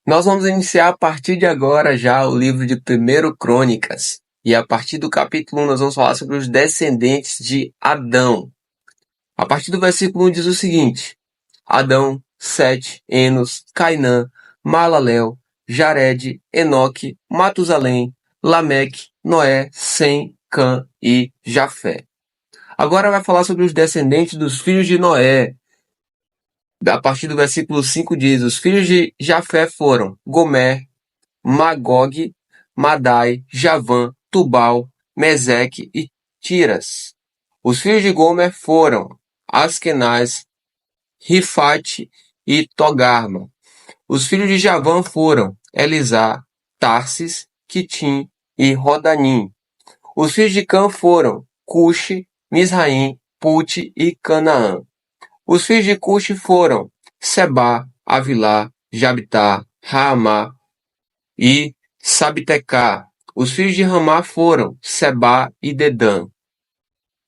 Nós vamos iniciar a partir de agora já o livro de 1 Crônicas. E a partir do capítulo 1 nós vamos falar sobre os descendentes de Adão. A partir do versículo 1 diz o seguinte: Adão, Sete, Enos, Cainã, Malalel, Jared, Enoque, Matusalém, Lameque, Noé, Sem, Cã e Jafé. Agora vai falar sobre os descendentes dos filhos de Noé. A partir do versículo 5 diz: os filhos de Jafé foram Gomer, Magog, Madai, Javã, Tubal, Meseque e Tiras. Os filhos de Gomer foram Askenaz, Rifate e Togarma. Os filhos de Javã foram Elisá, Tarsis, Quitim e Rodanim. Os filhos de Cã foram Cuxi, Misraim, Pute e Canaã. Os filhos de Cuxi foram Sebá, Avilá, Jabitá, Raamá e Sabtecá. Os filhos de Ramá foram Sebá e Dedã.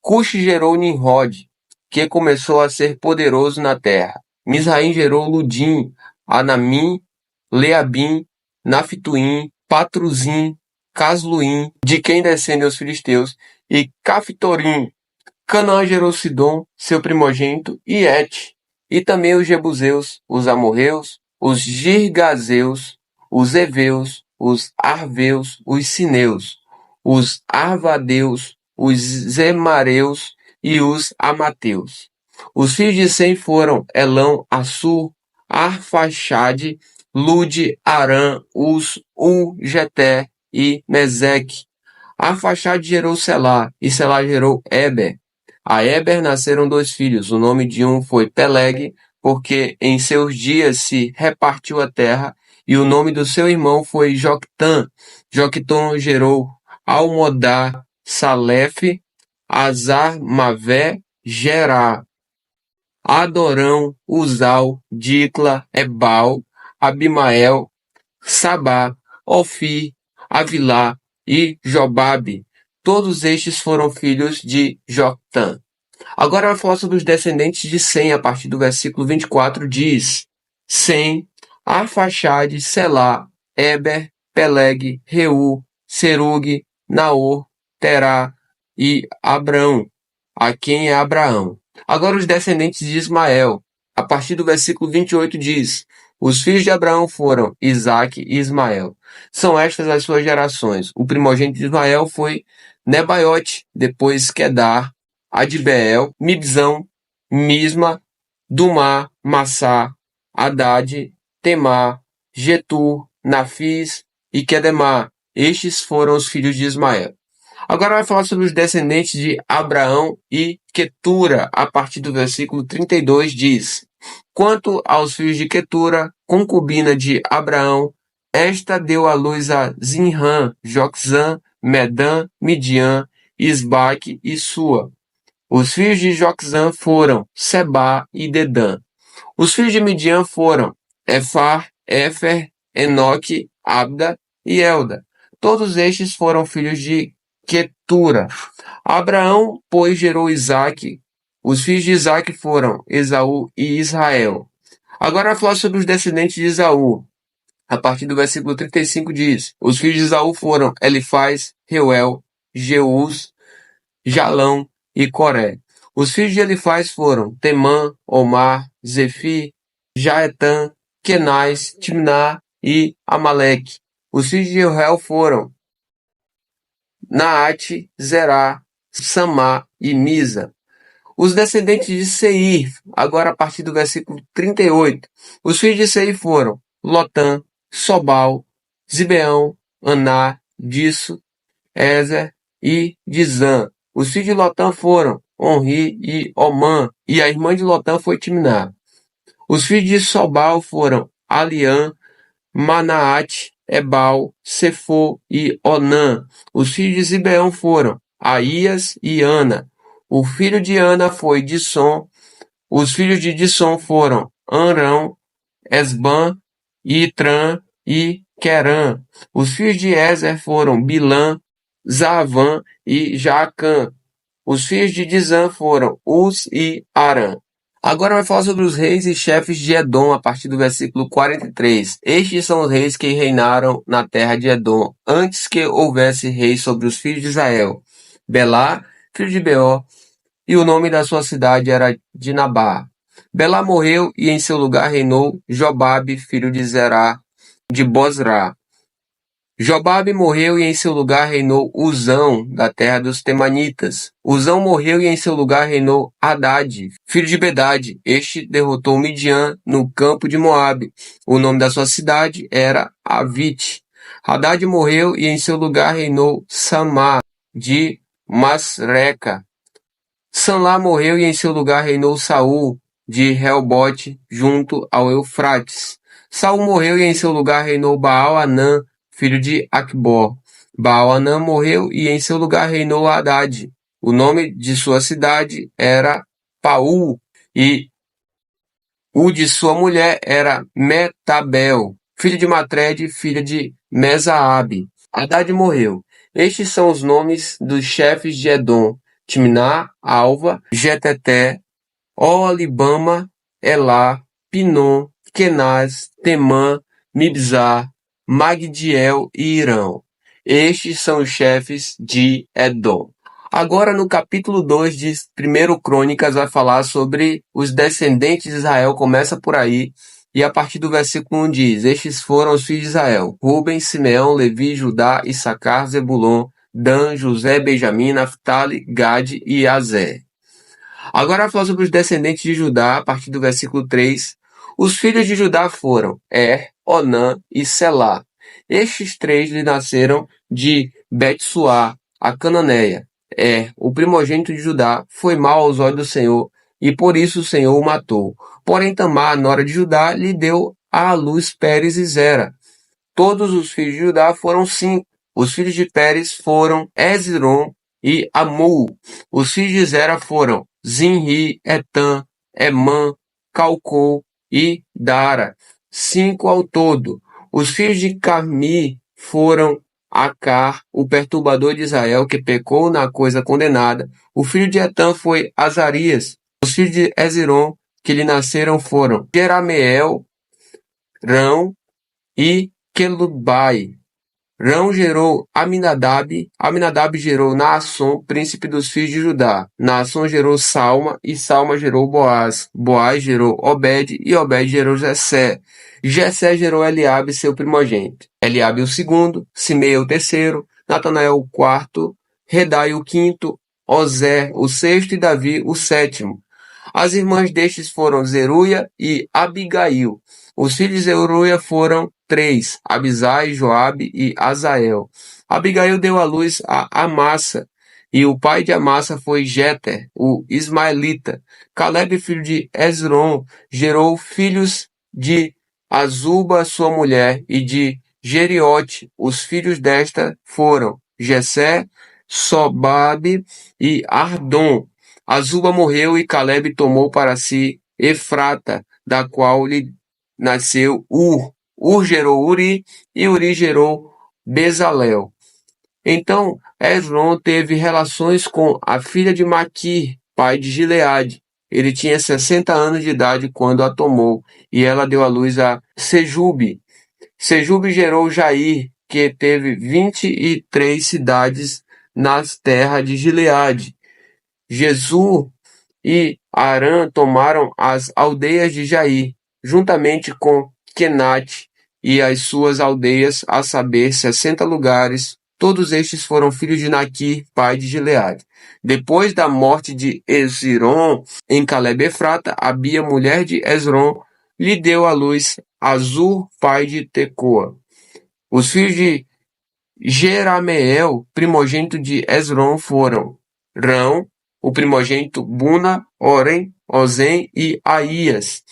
Cuxi gerou Nimrod, que começou a ser poderoso na terra. Misraim gerou Ludim, Anamim, Leabim, Naphtuim, Patruzim, Casluim, de quem descendem os filisteus, e Caftorim. Canaã gerou Sidom, seu primogênito, e Et, e também os Jebuseus, os Amorreus, os Girgazeus, os Eveus, os Arveus, os Sineus, os Arvadeus, os Zemareus e os Amateus. Os filhos de Sem foram Elão, Assur, Arfaxade, Lude, Arã, Us, Jeté e Meseque. Arfaxade gerou Selá, e Selá gerou Eber. A Eber nasceram 2 filhos. O nome de um foi Peleg, porque em seus dias se repartiu a terra, e o nome do seu irmão foi Joctã. Joctã gerou Almodá, Salefe, Azar, Mavé, Gerá, Adorão, Uzal, Dicla, Ebal, Abimael, Sabá, Ofir, Avilá e Jobabe. Todos estes foram filhos de Joctã. Agora vai falar sobre os descendentes de Sem, a partir do versículo 24 diz: Sem, Arfaxade, Selá, Eber, Peleg, Reu, Serug, Naor, Terá e Abrão, a quem é Abraão. Agora os descendentes de Ismael, a partir do versículo 28 diz: os filhos de Abraão foram Isaque e Ismael. São estas as suas gerações. O primogênito de Ismael foi Nebaiote, depois Quedar, Adbeel, Mibzão, Misma, Dumá, Massá, Haddad, Temá, Getur, Nafis e Quedemá. Estes foram os filhos de Ismael. Agora vai falar sobre os descendentes de Abraão e Quetura, a partir do versículo 32 diz: quanto aos filhos de Quetura, concubina de Abraão, esta deu à luz a Zinrã, Joxã, Medã, Midian, Isbaque e Sua. Os filhos de Joxã foram Sebá e Dedã. Os filhos de Midian foram Efar, Éfer, Enoque, Abda e Elda. Todos estes foram filhos de Quetura. Abraão, pois, gerou Isaque. Os filhos de Isaque foram Esaú e Israel. Agora vai falar sobre os descendentes de Esaú. A partir do versículo 35 diz: os filhos de Esaú foram Elifaz, Reuel, Jeus, Jalão e Coré. Os filhos de Elifaz foram Temã, Omar, Zefi, Jaetã, Kenaz, Timná e Amaleque. Os filhos de Reuel foram Naate, Zerá, Samá e Misa. Os descendentes de Seir, agora a partir do versículo 38. Os filhos de Seir foram Lotã, Sobal, Zibeão, Aná, Disso, Ezer e Dizã. Os filhos de Lotã foram Onri e Omã, e a irmã de Lotã foi Timná. Os filhos de Sobal foram Aliã, Manaate, Ebal, Sefo e Onã. Os filhos de Zibeão foram Aías e Ana. O filho de Ana foi Dissom. Os filhos de Dissom foram Arão, Esbã, Itran e Querã. Os filhos de Ezer foram Bilã, Zavã e Jacã. Os filhos de Dizã foram Uz e Arã. Agora vai falar sobre os reis e chefes de Edom, a partir do versículo 43. Estes são os reis que reinaram na terra de Edom, antes que houvesse rei sobre os filhos de Israel. Belá, filho de Beor, e o nome da sua cidade era Dinabá. Belá morreu e em seu lugar reinou Jobabe, filho de Zerá, de Bozrá. Jobabe morreu e em seu lugar reinou Uzão, da terra dos Temanitas. Uzão morreu e em seu lugar reinou Hadade, filho de Bedade. Este derrotou Midian no campo de Moabe. O nome da sua cidade era Avite. Hadade morreu e em seu lugar reinou Samá, de Masreca. Sanlá morreu e em seu lugar reinou Saul, de Helbote, junto ao Eufrates. Saul morreu e em seu lugar reinou Baal-Anã, filho de Acbor. Baal-Anã morreu e em seu lugar reinou Haddad. O nome de sua cidade era Paú e o de sua mulher era Metabel, filho de Matred, filha de Mesaabe. Haddad morreu. Estes são os nomes dos chefes de Edom: Timná, Alva, Jeteté, Oolibama, Elá, Pinom, Kenaz, Temã, Mibzar, Magdiel e Irão. Estes são os chefes de Edom. Agora, no capítulo 2 de 1 Crônicas, vai falar sobre os descendentes de Israel. Começa por aí, e a partir do versículo 1 diz: Estes foram os filhos de Israel: Ruben, Simeão, Levi, Judá, Issacar, Zebulon, Dan, José, Benjamim, Naftali, Gade e Azer. Agora vai falar sobre os descendentes de Judá, a partir do versículo 3. Os filhos de Judá foram Onã e Selá. Estes três lhe nasceram de Betsuá, a cananeia. O primogênito de Judá, foi mau aos olhos do Senhor, e por isso o Senhor o matou. Porém Tamar, nora de Judá, lhe deu à luz Pérez e Zera. Todos os filhos de Judá foram 5. Os filhos de Pérez foram Hezron e Amul. Os filhos de Zera foram Zinri, Etan, Emã, Calcol e Dara. 5 ao todo. Os filhos de Carmi foram Acar, o perturbador de Israel, que pecou na coisa condenada. O filho de Etan foi Azarias. Os filhos de Hezron, que lhe nasceram, foram Jerameel, Rão e Quelubai. Rão gerou Aminadab, Aminadab gerou Naasson, príncipe dos filhos de Judá. Naasson gerou Salma, e Salma gerou Boaz. Boaz gerou Obed, e Obed gerou Jessé. Jessé gerou Eliabe, seu primogênito. Eliabe o segundo, Simei o terceiro, Natanael o quarto, Redai o quinto, Ozé o sexto e Davi o sétimo. As irmãs destes foram Zeruia e Abigail. Os filhos de Zeruia foram 3, Abisai, Joabe e Azael. Abigail deu à luz a Amassa, e o pai de Amassa foi Jeter, o ismaelita. Caleb, filho de Hezron, gerou filhos de Azuba, sua mulher, e de Jeriote. Os filhos desta foram Jessé, Sobabe e Ardom. Azuba morreu e Caleb tomou para si Efrata, da qual lhe nasceu Ur. Ur gerou Uri, e Uri gerou Bezalel. Então Hezron teve relações com a filha de Maquir, pai de Gileade. Ele tinha 60 anos de idade quando a tomou, e ela deu à luz a Sejube. Sejube gerou Jair, que teve 23 cidades nas terras de Gileade. Jesur e Arã tomaram as aldeias de Jair, juntamente com Kenate e as suas aldeias, a saber, 60 lugares. Todos estes foram filhos de Naquir, pai de Gileade. Depois da morte de Hezron em Caleb Efrata, Abia, mulher de Hezron, lhe deu à luz Azur, pai de Tecoa. Os filhos de Jerameel, primogênito de Hezron, foram Rão, o primogênito, Buna, Orem, Ozem e Aías.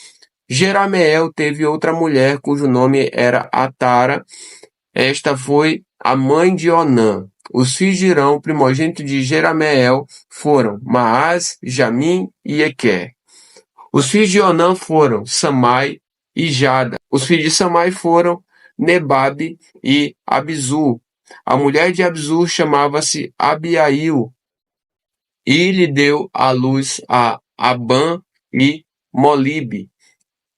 Jerameel teve outra mulher, cujo nome era Atara. Esta foi a mãe de Onã. Os filhos de Irão, primogênito de Jerameel, foram Maás, Jamim e Equer. Os filhos de Onã foram Samai e Jada. Os filhos de Samai foram Nebabe e Abizur. A mulher de Abizur chamava-se Abiail, e lhe deu à luz a Abã e Molibe.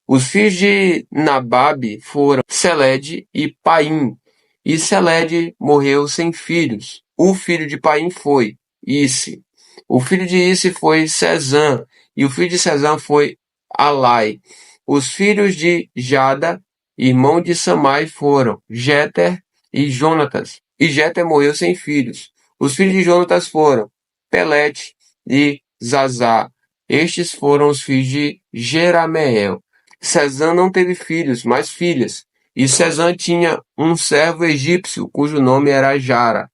Os filhos de Nababe foram Selede e Paim. E Selede morreu sem filhos. O filho de Paim foi Isse. O filho de Isse foi Sezã. E o filho de Sezã foi Alai. Os filhos de Jada, irmão de Samai, foram Jeter e Jonatas. E Jeter morreu sem filhos. Os filhos de Jonatas foram Pelete e Zazá. Estes foram os filhos de Jerameel. Sezã não teve filhos, mas filhas. E Sezã tinha um servo egípcio, cujo nome era Jara.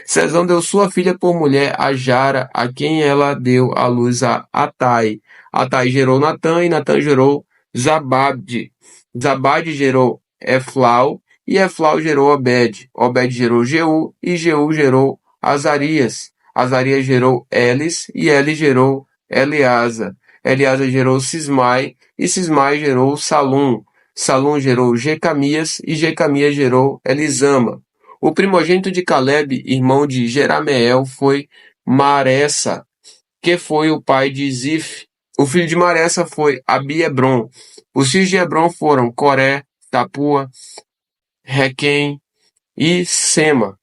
Sezã deu sua filha por mulher a Jara, a quem ela deu à luz a Atai. Atai gerou Natã, e Natã gerou Zabade. Zabade gerou Eflau, e Eflau gerou Obed. Obed gerou Jeú, e Jeú gerou Azarias. Azarias gerou Elis, e Elis gerou Eleasa. Eleasa gerou Sismai, e Sismai gerou Salum. Salum gerou Jecamias, e Jecamias gerou Elisama. O primogênito de Caleb, irmão de Jerameel, foi Maressa, que foi o pai de Zif. O filho de Maressa foi Abi-Hebron. Os filhos de Hebron foram Coré, Tapua, Requem e Sema.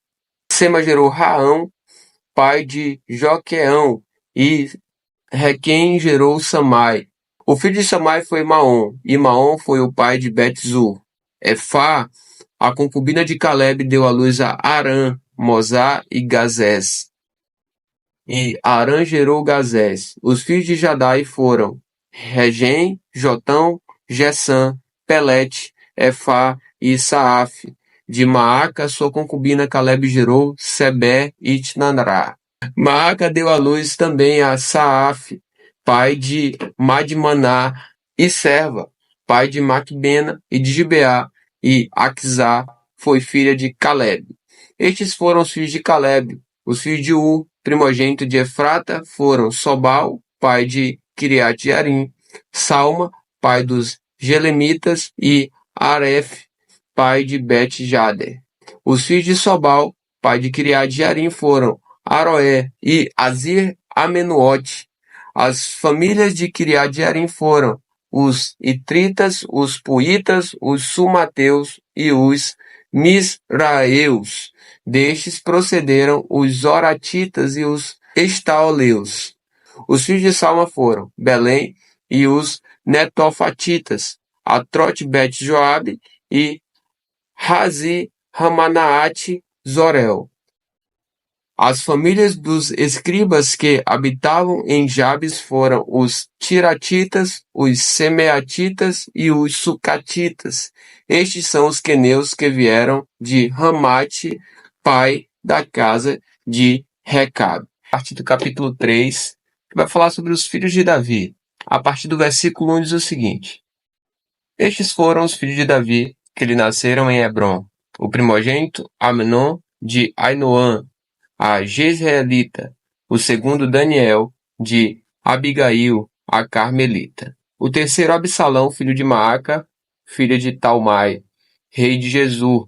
Sema gerou Raão, pai de Joqueão, e Requem gerou Samai. O filho de Samai foi Maom, e Maom foi o pai de Bet-Zur. Efá, a concubina de Caleb, deu à luz a Arã, Mozá e Gazés. E Arã gerou Gazés. Os filhos de Jadai foram Regem, Jotão, Gessã, Pelete, Efá e Saaf. De Maaca, sua concubina, Caleb gerou Sebé e Tnará. Maaca deu à luz também a Saaf, pai de Madmaná, e Serva, pai de Macbena e de Gibeá, e Aquizá foi filha de Caleb. Estes foram os filhos de Caleb. Os filhos de U, primogênito de Efrata, foram Sobal, pai de Kiriat Jearim, Salma, pai dos Gelemitas, e Aref, pai de Bet-Jader. Os filhos de Sobal, pai de Kiriat Jearim, foram Aroé e Azir Amenuote. As famílias de Kiriat Jearim foram os Itritas, os Puitas, os Sumateus e os Misraeus. Destes procederam os Zoratitas e os Estaoleus. Os filhos de Salma foram Belém e os Netofatitas, Atrote Bet-Joabe e Razi Ramanaate Zorel. As famílias dos escribas que habitavam em Jabes foram os Tiratitas, os Semeatitas e os Sucatitas. Estes são os queneus que vieram de Ramate, pai da casa de Recabe. A partir do capítulo 3, que vai falar sobre os filhos de Davi. A partir do versículo 1 diz o seguinte: Estes foram os filhos de Davi, que lhe nasceram em Hebron. O primogênito, Amnon, de Ainoã, a Jezreelita. O segundo, Daniel, de Abigail, a Carmelita. O terceiro, Absalão, filho de Maaca, filha de Talmai, rei de Jesur.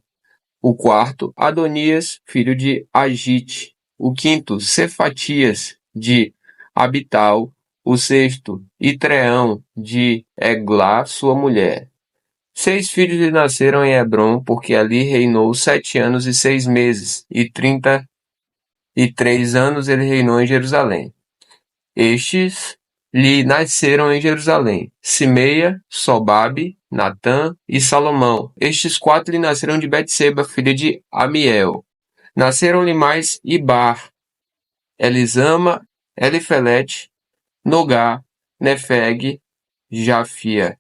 O quarto, Adonias, filho de Agite. O quinto, Cefatias, de Abital. O sexto, Itreão, de Eglá, sua mulher. 6 filhos lhe nasceram em Hebron, porque ali reinou 7 anos e 6 meses, e 33 anos ele reinou em Jerusalém. Estes lhe nasceram em Jerusalém: Simeia, Sobabe, Natã e Salomão. Estes 4 lhe nasceram de Betseba, filha de Amiel. Nasceram-lhe mais Ibar, Elisama, Elifelete, Nogá, Nefeg, Jafia.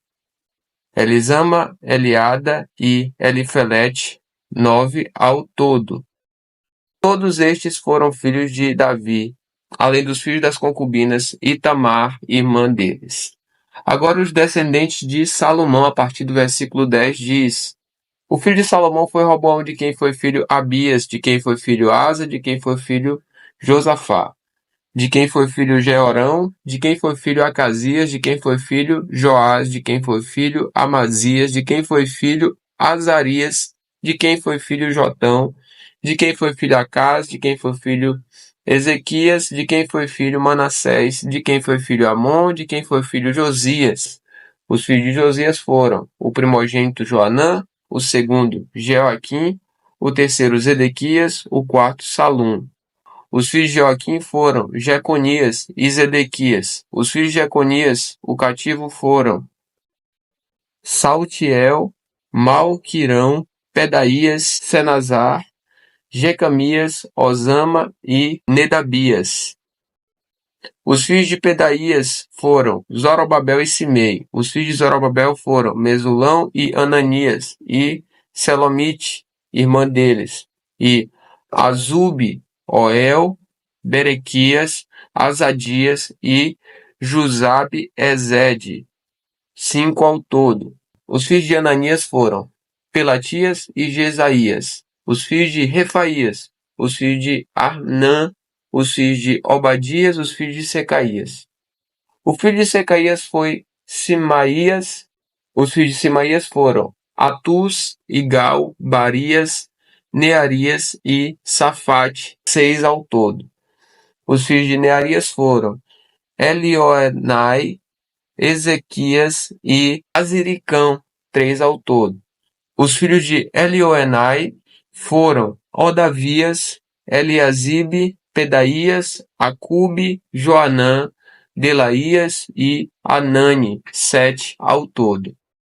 Elisama, Eliada e Elifelete, 9 ao todo. Todos estes foram filhos de Davi, além dos filhos das concubinas Itamar, irmã deles. Agora os descendentes de Salomão, a partir do versículo 10, diz: O filho de Salomão foi Roboão, de quem foi filho Abias, de quem foi filho Asa, de quem foi filho Josafá, de quem foi filho Jeorão, de quem foi filho Acasias, de quem foi filho Joás, de quem foi filho Amazias, de quem foi filho Azarias, de quem foi filho Jotão, de quem foi filho Acas, de quem foi filho Ezequias, de quem foi filho Manassés, de quem foi filho Amon, de quem foi filho Josias. Os filhos de Josias foram o primogênito Joanã, o segundo Jeoaquim, o terceiro Zedequias, o quarto Salum. Os filhos de Joaquim foram Jeconias e Zedequias. Os filhos de Jeconias, o cativo, foram Saltiel, Malquirão, Pedaías, Senazar, Jecamias, Osama e Nedabias. Os filhos de Pedaías foram Zorobabel e Simei. Os filhos de Zorobabel foram Mesulão e Ananias, e Selomite, irmã deles, e Azube, Oel, Berequias, Azadias e Jusabe Ezede, 5 ao todo. Os filhos de Ananias foram Pelatias e Jesaías. Os filhos de Refaías, os filhos de Arnã, os filhos de Obadias, os filhos de Secaías. O filho de Secaías foi Simaías. Os filhos de Simaías foram Atus, Igal, Barias, Nearias e Safate, 6 ao todo. Os filhos de Nearias foram Elioenai, Ezequias e Aziricão, 3 ao todo. Os filhos de Elioenai foram Odavias, Eliasibe, Pedaías, Acube, Joanã, Delaías e Anani, 7 ao todo.